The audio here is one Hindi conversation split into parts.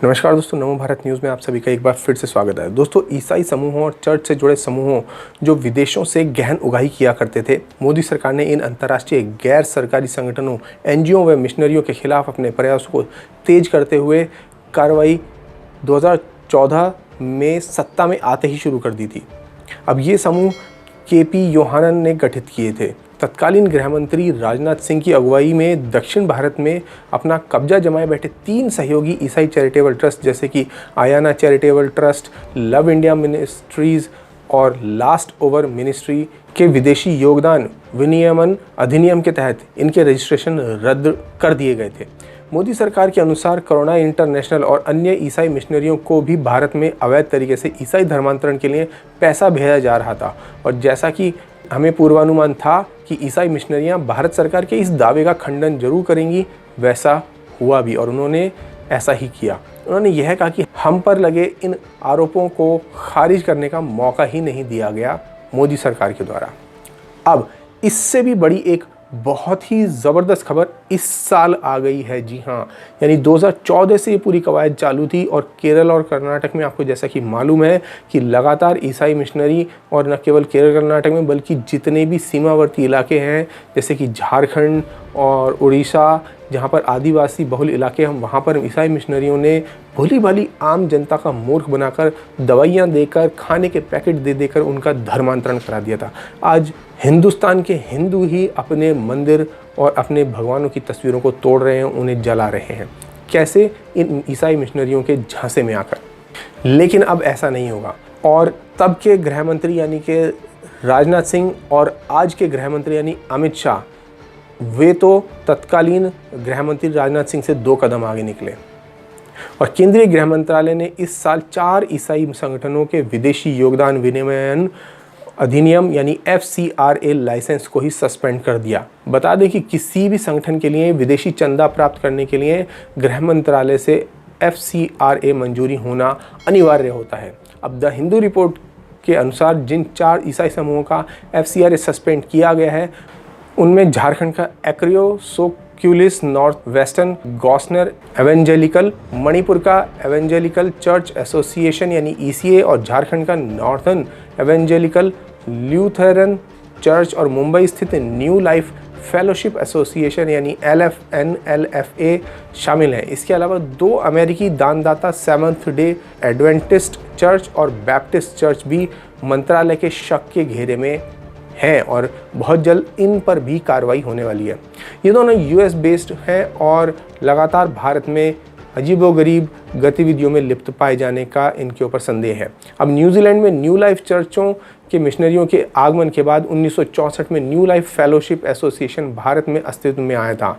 नमस्कार दोस्तों, नमो भारत न्यूज़ में आप सभी का एक बार फिर से स्वागत है। दोस्तों, ईसाई समूहों और चर्च से जुड़े समूहों जो विदेशों से गहन उगाही किया करते थे, मोदी सरकार ने इन अंतर्राष्ट्रीय गैर सरकारी संगठनों, एनजीओ व मिशनरियों के खिलाफ अपने प्रयासों को तेज करते हुए कार्रवाई 2014 में सत्ता में आते ही शुरू कर दी थी। अब ये समूह केपी योहानन ने गठित किए थे। तत्कालीन गृहमंत्री राजनाथ सिंह की अगुवाई में दक्षिण भारत में अपना कब्जा जमाए बैठे 3 सहयोगी ईसाई चैरिटेबल ट्रस्ट जैसे कि Ayana charitable trust, love India ministries और लास्ट ओवर मिनिस्ट्री के विदेशी योगदान विनियमन अधिनियम के तहत इनके रजिस्ट्रेशन रद्द कर दिए गए थे। मोदी सरकार के अनुसार करुणा इंटरनेशनल और अन्य ईसाई मिशनरियों को भी भारत में अवैध तरीके से ईसाई धर्मांतरण के लिए पैसा भेजा जा रहा था, और जैसा कि हमें पूर्वानुमान था कि ईसाई मिशनरियां भारत सरकार के इस दावे का खंडन जरूर करेंगी, वैसा हुआ भी और उन्होंने ऐसा ही किया। उन्होंने यह कहा कि हम पर लगे इन आरोपों को खारिज करने का मौका ही नहीं दिया गया मोदी सरकार के द्वारा। अब इससे भी बड़ी एक बहुत ही ज़बरदस्त खबर इस साल आ गई है। जी हाँ, यानी 2014 से ये पूरी कवायद चालू थी और केरल और कर्नाटक में आपको जैसा कि मालूम है कि लगातार ईसाई मिशनरी, और न केवल केरल कर्नाटक में बल्कि जितने भी सीमावर्ती इलाके हैं जैसे कि झारखंड और उड़ीसा, जहाँ पर आदिवासी बहुल इलाके हैं, वहाँ पर ईसाई मिशनरियों ने भोली भाली आम जनता का मूर्ख बनाकर दवाइयाँ देकर, खाने के पैकेट दे देकर उनका धर्मांतरण करा दिया था। आज हिंदुस्तान के हिंदू ही अपने मंदिर और अपने भगवानों की तस्वीरों को तोड़ रहे हैं, उन्हें जला रहे हैं। कैसे? इन ईसाई मिशनरियों के झांसे में आकर। लेकिन अब ऐसा नहीं होगा। और तब के गृहमंत्री यानी कि राजनाथ सिंह और आज के गृहमंत्री यानी अमित शाह, वे तो तत्कालीन गृहमंत्री राजनाथ सिंह से 2 कदम आगे निकले और केंद्रीय गृह मंत्रालय ने इस साल 4 ईसाई संगठनों के विदेशी योगदान विनिमयन अधिनियम यानी FCRA लाइसेंस को ही सस्पेंड कर दिया। बता दें कि किसी भी संगठन के लिए विदेशी चंदा प्राप्त करने के लिए गृह मंत्रालय से FCRA मंजूरी होना अनिवार्य होता है। अब द हिंदू रिपोर्ट के अनुसार जिन 4 ईसाई समूहों का FCRA सस्पेंड किया गया है, उनमें झारखंड का एक्रियोसोक्यूलिस नॉर्थ वेस्टर्न गॉस्नर एवेंजेलिकल, मणिपुर का एवेंजेलिकल चर्च एसोसिएशन यानी ECA और झारखंड का नॉर्थर्न एवेंजेलिकल ल्यूथरन चर्च और मुंबई स्थित न्यू लाइफ फेलोशिप एसोसिएशन यानी LFNLFA शामिल हैं। इसके अलावा 2 अमेरिकी दानदाता सेवंथ डे एडवेंटिस्ट चर्च और बैप्टिस्ट चर्च भी मंत्रालय के शक के घेरे में हैं और बहुत जल्द इन पर भी कार्रवाई होने वाली है। ये दोनों US बेस्ड हैं और लगातार भारत में अजीबोगरीब गतिविधियों में लिप्त पाए जाने का इनके ऊपर संदेह है। अब न्यूजीलैंड में न्यू लाइफ चर्चों के मिशनरियों के आगमन के बाद 1964 में new life fellowship association Bharat में अस्तित्व में आया था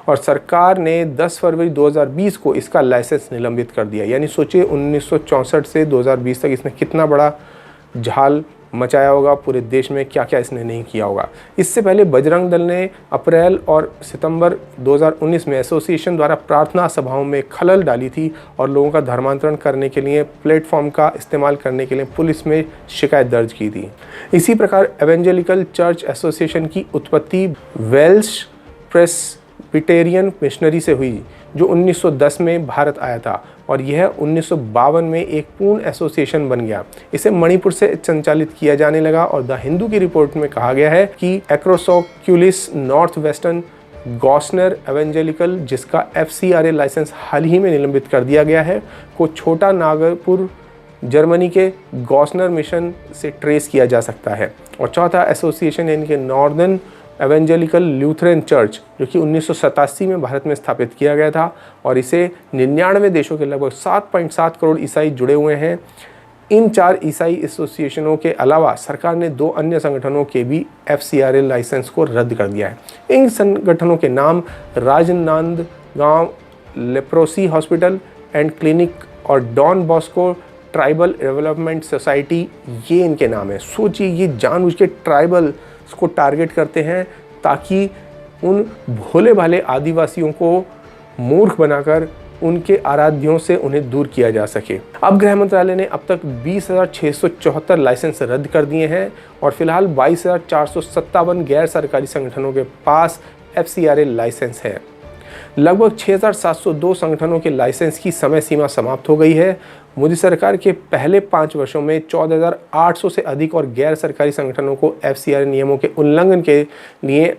और सरकार ने 10 फरवरी 2020 को इसका लाइसेंस निलंबित कर दिया। यानी सोचिए 1964 से 2020 तक इसने कितना बड़ा झाल मचाया होगा, पूरे देश में क्या क्या इसने नहीं किया होगा। इससे पहले बजरंग दल ने अप्रैल और सितंबर 2019 में एसोसिएशन द्वारा प्रार्थना सभाओं में खलल डाली थी और लोगों का धर्मांतरण करने के लिए प्लेटफॉर्म का इस्तेमाल करने के लिए पुलिस में शिकायत दर्ज की थी। इसी प्रकार एवेंजेलिकल चर्च एसोसिएशन की उत्पत्ति वेल्श प्रेस्बिटेरियन मिशनरी से हुई जो 1910 में भारत आया था और यह 1952 में एक पूर्ण एसोसिएशन बन गया। इसे मणिपुर से संचालित किया जाने लगा और द हिंदू की रिपोर्ट में कहा गया है कि एक्रोसोक्यूलिस नॉर्थ वेस्टर्न गॉस्नर एवेंजेलिकल, जिसका FCRA लाइसेंस हाल ही में निलंबित कर दिया गया है, को छोटा नागपुर जर्मनी के गॉस्नर मिशन से ट्रेस किया जा सकता है। और चौथा एसोसिएशन यानी कि नॉर्दर्न एवेंजेलिकल ल्यूथरन चर्च, जो कि 1987 में भारत में स्थापित किया गया था और इसे 99 देशों के लगभग 7.7 करोड़ ईसाई जुड़े हुए हैं। इन 4 ईसाई एसोसिएशनों के अलावा सरकार ने 2 अन्य संगठनों के भी FCRA लाइसेंस को रद्द कर दिया है। इन संगठनों के नाम Rajnandgaon leprosy hospital and clinic और Don Bosco tribal development society, ये इनके नाम है। सोचिए, ये जानबूझ के ट्राइबल को टारगेट करते हैं ताकि उन भोले भाले आदिवासियों को मूर्ख बनाकर उनके आराध्यों से उन्हें दूर किया जा सके। अब गृह मंत्रालय ने अब तक 20,674 लाइसेंस रद्द कर दिए हैं और फिलहाल 22,457 गैर सरकारी संगठनों के पास FCRA लाइसेंस है। लगभग 6,702 संगठनों के लाइसेंस की समय सीमा समाप्त हो गई है। मोदी सरकार के पहले 5 वर्षों में 14,800 से अधिक और गैर सरकारी संगठनों को FCRA नियमों के उल्लंघन के लिए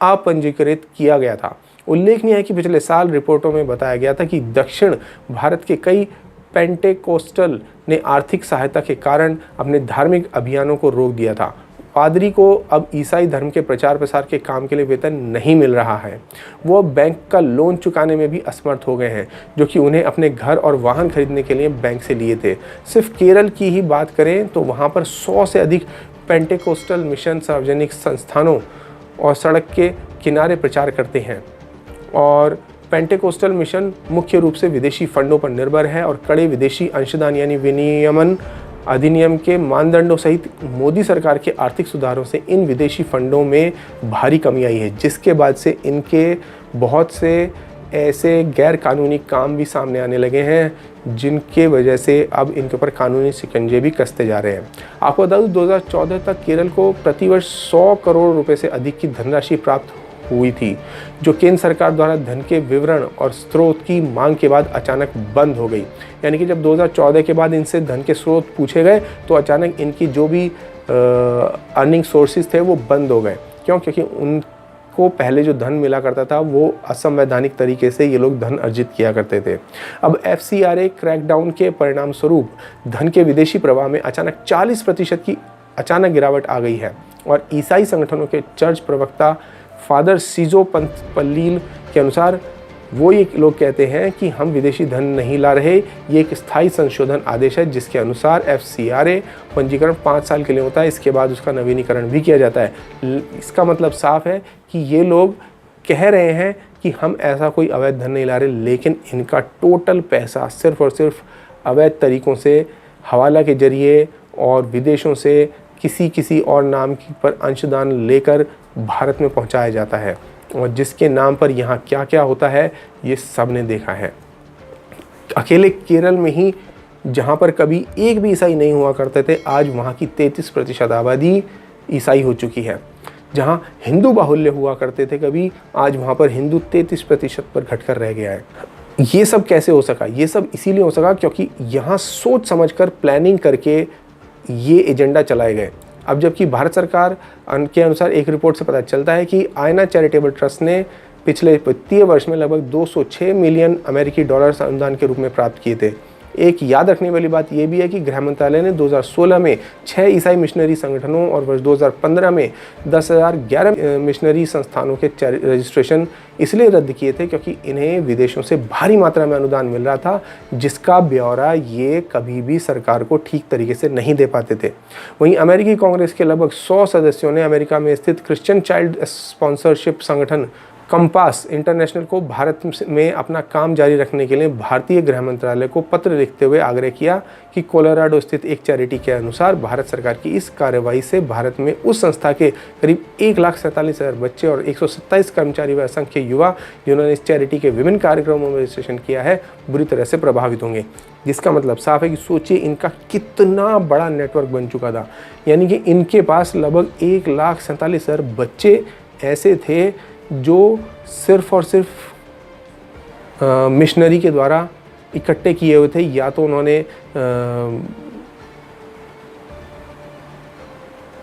अपंजीकृत किया गया था। उल्लेखनीय है कि पिछले साल रिपोर्टों में बताया गया था कि दक्षिण भारत के कई पेंटेकोस्टल ने आर्थिक सहायता के कारण अपने धार्मिक अभियानों को रोक दिया था। पादरी को अब ईसाई धर्म के प्रचार प्रसार के काम के लिए वेतन नहीं मिल रहा है। वो अब बैंक का लोन चुकाने में भी असमर्थ हो गए हैं, जो कि उन्हें अपने घर और वाहन खरीदने के लिए बैंक से लिए थे। सिर्फ केरल की ही बात करें तो वहाँ पर 100 से अधिक पेंटेकोस्टल मिशन सार्वजनिक संस्थानों और सड़क के किनारे प्रचार करते हैं। और पेंटेकोस्टल मिशन मुख्य रूप से विदेशी फंडों पर निर्भर है और कड़े विदेशी अंशदान यानी विनियमन अधिनियम के मानदंडों सहित मोदी सरकार के आर्थिक सुधारों से इन विदेशी फंडों में भारी कमी आई है, जिसके बाद से इनके बहुत से ऐसे गैर कानूनी काम भी सामने आने लगे हैं, जिनके वजह से अब इनके ऊपर कानूनी शिकंजे भी कसते जा रहे हैं। आपको बता दूं 2014 तक केरल को प्रतिवर्ष 100 करोड़ रुपए से अधिक की धनराशि प्राप्त हुई थी, जो केंद्र सरकार द्वारा धन के विवरण और स्रोत की मांग के बाद अचानक बंद हो गई। यानी कि जब 2014 के बाद इनसे धन के स्रोत पूछे गए तो अचानक इनकी जो भी अर्निंग सोर्सेज थे वो बंद हो गए। क्यों? क्योंकि उनको पहले जो धन मिला करता था वो असंवैधानिक तरीके से ये लोग धन अर्जित किया करते थे। अब FCRA क्रैकडाउन के परिणाम स्वरूप धन के विदेशी प्रवाह में अचानक 40% की अचानक गिरावट आ गई है। और ईसाई संगठनों के चर्च प्रवक्ता फादर सीजो पंतपल्लील के अनुसार वो ये लोग कहते हैं कि हम विदेशी धन नहीं ला रहे। ये एक स्थायी संशोधन आदेश है जिसके अनुसार FCRA पंजीकरण 5 साल के लिए होता है, इसके बाद उसका नवीनीकरण भी किया जाता है। इसका मतलब साफ है कि ये लोग कह रहे हैं कि हम ऐसा कोई अवैध धन नहीं ला रहे, लेकिन इनका टोटल पैसा सिर्फ और सिर्फ अवैध तरीक़ों से हवाला के जरिए और विदेशों से किसी और नाम पर अंशदान लेकर भारत में पहुंचाया जाता है। और जिसके नाम पर यहाँ क्या क्या होता है ये सब ने देखा है। अकेले केरल में ही जहाँ पर कभी एक भी ईसाई नहीं हुआ करते थे, आज वहाँ की 33% आबादी ईसाई हो चुकी है। जहाँ हिंदू बाहुल्य हुआ करते थे कभी, आज वहाँ पर हिंदू 33% पर घटकर रह गया है। ये सब कैसे हो सका? ये सब इसीलिए हो सका क्योंकि यहाँ सोच समझकर प्लानिंग करके ये एजेंडा चलाए गए। अब जबकि भारत सरकार के अनुसार एक रिपोर्ट से पता चलता है कि आयना चैरिटेबल ट्रस्ट ने पिछले वित्तीय वर्ष में लगभग 206 मिलियन अमेरिकी डॉलर अनुदान के रूप में प्राप्त किए थे। एक याद रखने वाली बात यह भी है कि गृह मंत्रालय ने 2016 में 6 ईसाई मिशनरी संगठनों और वर्ष 2015 में 10,011 मिशनरी संस्थानों के रजिस्ट्रेशन इसलिए रद्द किए थे क्योंकि इन्हें विदेशों से भारी मात्रा में अनुदान मिल रहा था, जिसका ब्यौरा ये कभी भी सरकार को ठीक तरीके से नहीं दे पाते थे। वहीं अमेरिकी कांग्रेस के लगभग 100 सदस्यों ने अमेरिका में स्थित क्रिश्चियन चाइल्ड स्पॉन्सरशिप संगठन कंपास इंटरनेशनल को भारत में अपना काम जारी रखने के लिए भारतीय गृह मंत्रालय को पत्र लिखते हुए आग्रह किया कि कोलोराडो स्थित एक चैरिटी के अनुसार भारत सरकार की इस कार्रवाई से भारत में उस संस्था के करीब 1,47,000 बच्चे और 127 कर्मचारी व असंख्य युवा जिन्होंने इस चैरिटी के विभिन्न कार्यक्रमों में रजिस्ट्रेशन किया है बुरी तरह से प्रभावित होंगे। जिसका मतलब साफ है कि सोचिए इनका कितना बड़ा नेटवर्क बन चुका था। यानी कि इनके पास लगभग 1,47,000 बच्चे ऐसे थे जो सिर्फ और सिर्फ मिशनरी के द्वारा इकट्ठे किए हुए थे, या तो उन्होंने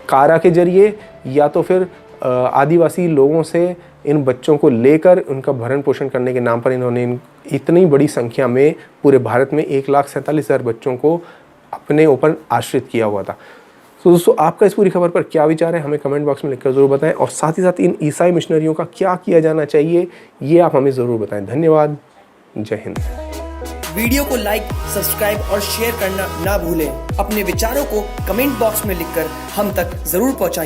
कारा के जरिए या तो फिर आदिवासी लोगों से इन बच्चों को लेकर उनका भरण पोषण करने के नाम पर इन्होंने इतनी बड़ी संख्या में पूरे भारत में 1,47,000 बच्चों को अपने ऊपर आश्रित किया हुआ था। तो दोस्तों आपका इस पूरी खबर पर क्या विचार है हमें कमेंट बॉक्स में लिखकर ज़रूर बताएं, और साथ ही साथ इन ईसाई मिशनरियों का क्या किया जाना चाहिए ये आप हमें ज़रूर बताएं। धन्यवाद। जय हिंद। वीडियो को लाइक, सब्सक्राइब और शेयर करना ना भूलें। अपने विचारों को कमेंट बॉक्स में लिखकर हम तक जरूर पहुंचाएं।